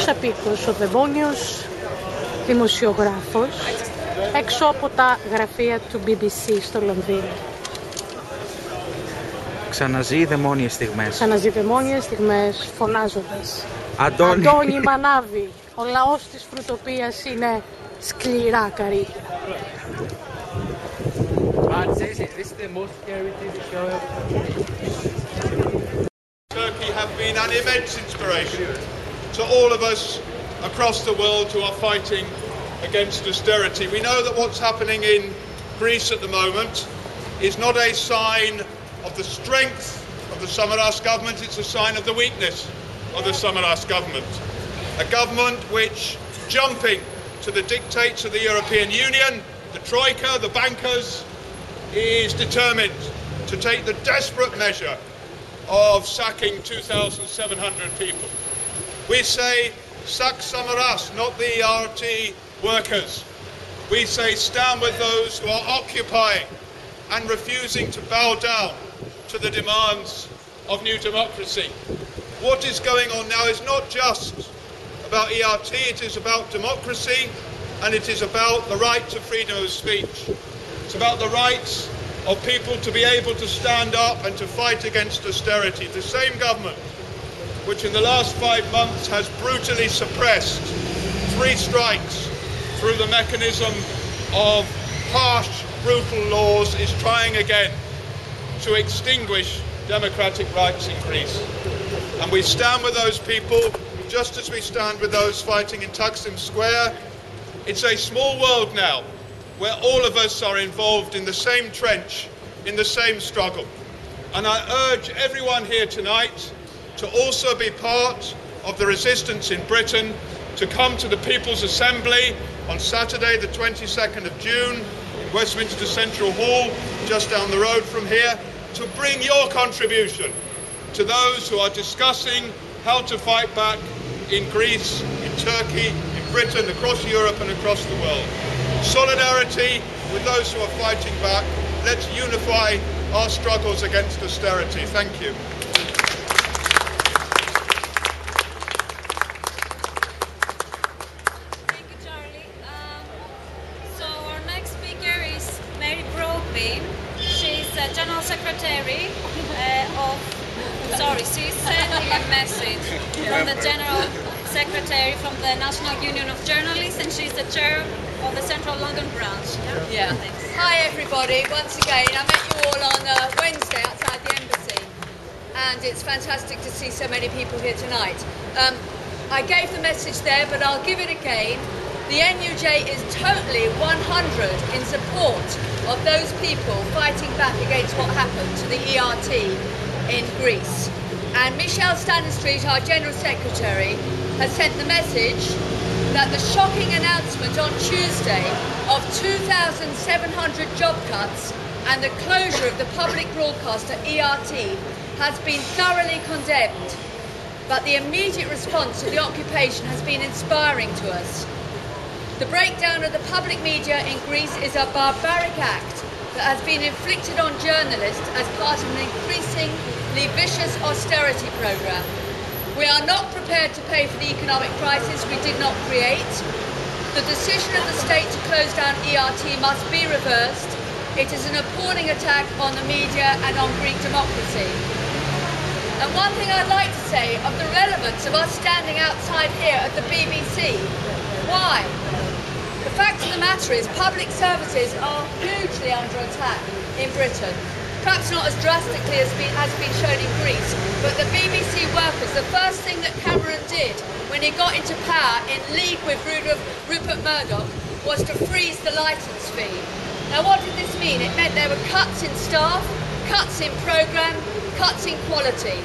Απίκος, ο δαιμόνιος δημοσιογράφος, έξω από τα γραφεία του BBC στο Λονδίνο. Ξαναζεί δαιμόνιες στιγμές. Ξαναζεί δαιμόνιες στιγμές φωνάζοντας Αντώνη Μανάβη, ο λαός της φρουτοπίας είναι σκληρά καρύδια. Turkey have been an immense inspiration to all of us across the world who are fighting against austerity. We know that what's happening in Greece at the moment is not a sign of the strength of the Samaras government, it's a sign of the weakness of the Samaras government. A government which, jumping to the dictates of the European Union, the Troika, the bankers, is determined to take the desperate measure of sacking 2,700 people. We say, sack Samaras, not the ERT workers. We say, stand with those who are occupying and refusing to bow down to the demands of new democracy. What is going on now is not just about ERT, it is about democracy, and it is about the right to freedom of speech. It's about the rights of people to be able to stand up and to fight against austerity. The same government which in the last 5 months has brutally suppressed 3 strikes through the mechanism of harsh, brutal laws, is trying again to extinguish democratic rights in Greece. And we stand with those people, just as we stand with those fighting in Taksim Square. It's a small world now, where all of us are involved in the same trench, in the same struggle. And I urge everyone here tonight to also be part of the resistance in Britain, to come to the People's Assembly on Saturday the 22nd of June in Westminster Central Hall, just down the road from here, to bring your contribution to those who are discussing how to fight back in Greece, in Turkey, in Britain, across Europe and across the world. Solidarity with those who are fighting back. Let's unify our struggles against austerity. Thank you. General Secretary she's sending a message from the General Secretary from the National Union of Journalists, and she's the chair of the Central London branch. Yeah. Hi everybody, once again, I met you all on Wednesday outside the embassy, and it's fantastic to see so many people here tonight. I gave the message there, but I'll give it again. The NUJ is totally 100 in support of those people fighting back against what happened to the ERT in Greece. And Michelle Stanistreet, our General Secretary, has sent the message that the shocking announcement on Tuesday of 2,700 job cuts and the closure of the public broadcaster ERT has been thoroughly condemned. But the immediate response to the occupation has been inspiring to us. The breakdown of the public media in Greece is a barbaric act that has been inflicted on journalists as part of an increasingly vicious austerity programme. We are not prepared to pay for the economic crisis we did not create. The decision of the state to close down ERT must be reversed. It is an appalling attack on the media and on Greek democracy. And one thing I'd like to say of the relevance of us standing outside here at the BBC. Why? The fact of the matter is public services are hugely under attack in Britain. Perhaps not as drastically as has been shown in Greece, but the BBC workers, the first thing that Cameron did when he got into power in league with Rupert Murdoch was to freeze the licence fee. Now what did this mean? It meant there were cuts in staff, cuts in programme, cuts in quality.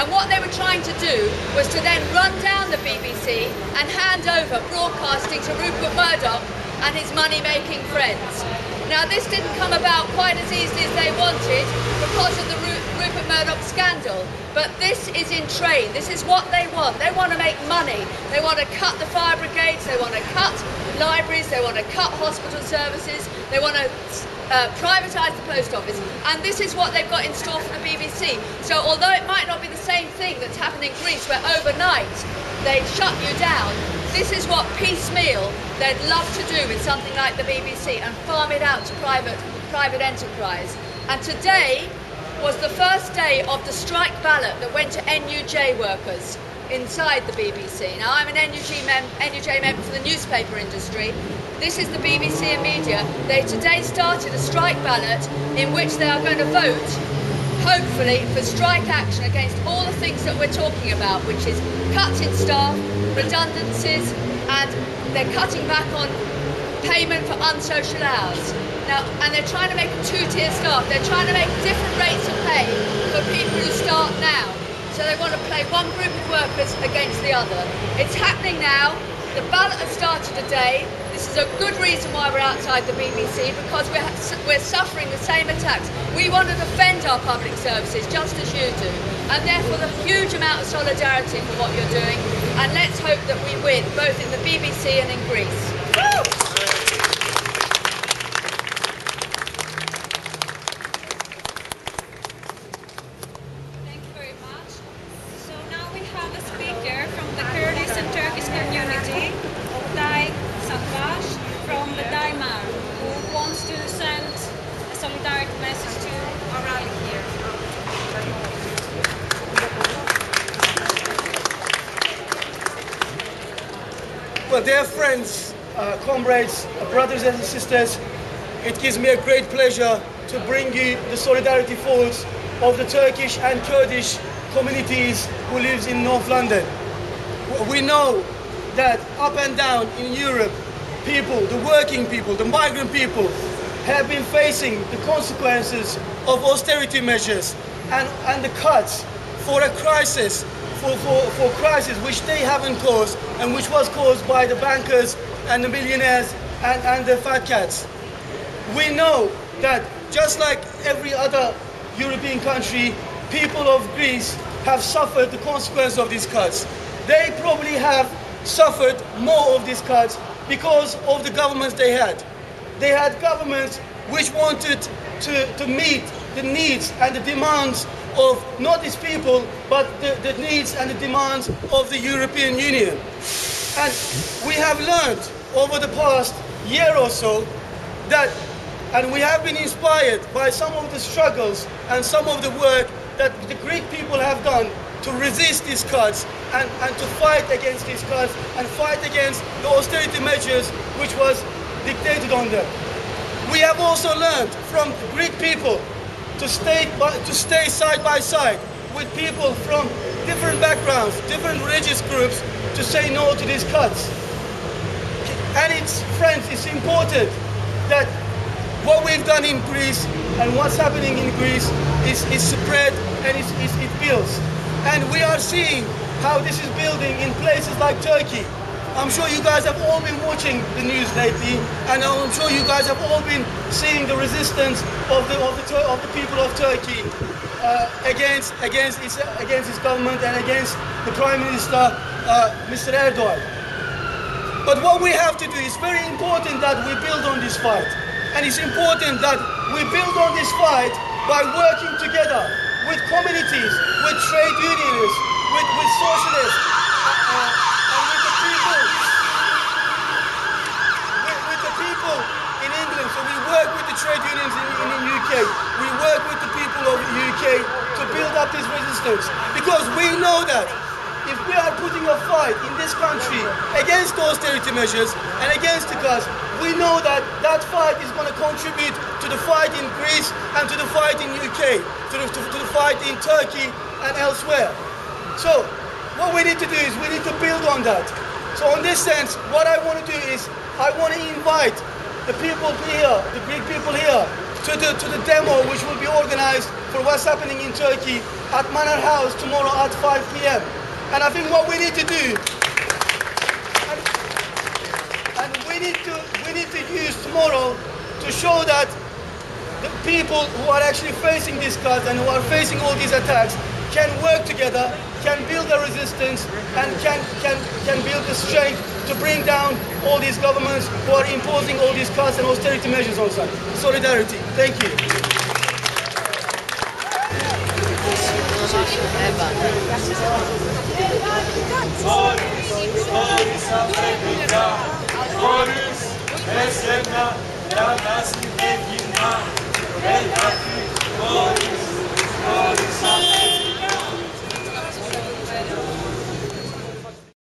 And what they were trying to do was to then run down the BBC and hand over broadcasting to Rupert Murdoch and his money-making friends. Now, this didn't come about quite as easily as they wanted because of the Rupert Murdoch scandal, but this is in train. This is what they want. They want to make money. They want to cut the fire brigades, they want to cut libraries, they want to cut hospital services, they want to privatise the post office, and this is what they've got in store for the BBC. So although it might not be the same thing that's happened in Greece, where overnight they'd shut you down, this is what piecemeal they'd love to do with something like the BBC and farm it out to private enterprise. And today was the first day of the strike ballot that went to NUJ workers inside the BBC. Now, I'm an NUJ member for the newspaper industry. This is the BBC and media. They today started a strike ballot in which they are going to vote, hopefully, for strike action against all the things that we're talking about, which is cuts in staff, redundancies, and they're cutting back on payment for unsocial hours. Now, and they're trying to make a two-tier staff. They're trying to make different rates of pay for people who start now. So they want to play one group of workers against the other. It's happening now. The ballot has started today. This is a good reason why we're outside the BBC, because we're suffering the same attacks. We want to defend our public services just as you do, and therefore the huge amount of solidarity for what you're doing, and let's hope that we win, both in the BBC and in Greece. Woo! Thank you very much. So now we have a speaker from the Kurdish and Turkish community, from the Daimar, who wants to send a solidarity message to our rally here. Well, dear friends, comrades, brothers and sisters, it gives me a great pleasure to bring you the solidarity thoughts of the Turkish and Kurdish communities who live in North London. We know that up and down in Europe, people, the working people, the migrant people, have been facing the consequences of austerity measures and the cuts for a crisis, for crisis which they haven't caused and which was caused by the bankers and the millionaires and the fat cats. We know that just like every other European country, people of Greece have suffered the consequence of these cuts. They probably have suffered more of these cuts because of the governments they had. They had governments which wanted to meet the needs and the demands of not these people, but the needs and the demands of the European Union. And we have learned over the past year or so that, and we have been inspired by some of the struggles and some of the work that the Greek people have done to resist these cuts and to fight against these cuts and fight against the austerity measures which was dictated on them. We have also learned from the Greek people to stay side by side with people from different backgrounds, different religious groups, to say no to these cuts. And friends, it's important that what we've done in Greece and what's happening in Greece is spread and it builds. And we are seeing how this is building in places like Turkey. I'm sure you guys have all been watching the news lately, and I'm sure you guys have all been seeing the resistance of the people of Turkey against its government and against the Prime Minister, Mr. Erdogan. But what we have to do is very important that we build on this fight, and it's important that we build on this fight by working together with communities, with trade unions, with socialists, and with the people in England. So we work with the trade unions in the UK. We work with the people of the UK to build up this resistance, because we know that if we are putting a fight in this country against austerity measures and against the cuts, we know that that fight is going to contribute to the fight in Greece and to the fight in UK, to the fight in Turkey and elsewhere. So what we need to do is we need to build on that. So in this sense, what I want to do is I want to invite the people here, the Greek people here, to the demo which will be organized for what's happening in Turkey at Manor House tomorrow at 5 p.m. And I think what we need to do, and we need to use tomorrow to show that the people who are actually facing these cuts and who are facing all these attacks can work together, can build a resistance, and can build the strength to bring down all these governments who are imposing all these cuts and austerity measures on us. Solidarity. Thank you. Boris,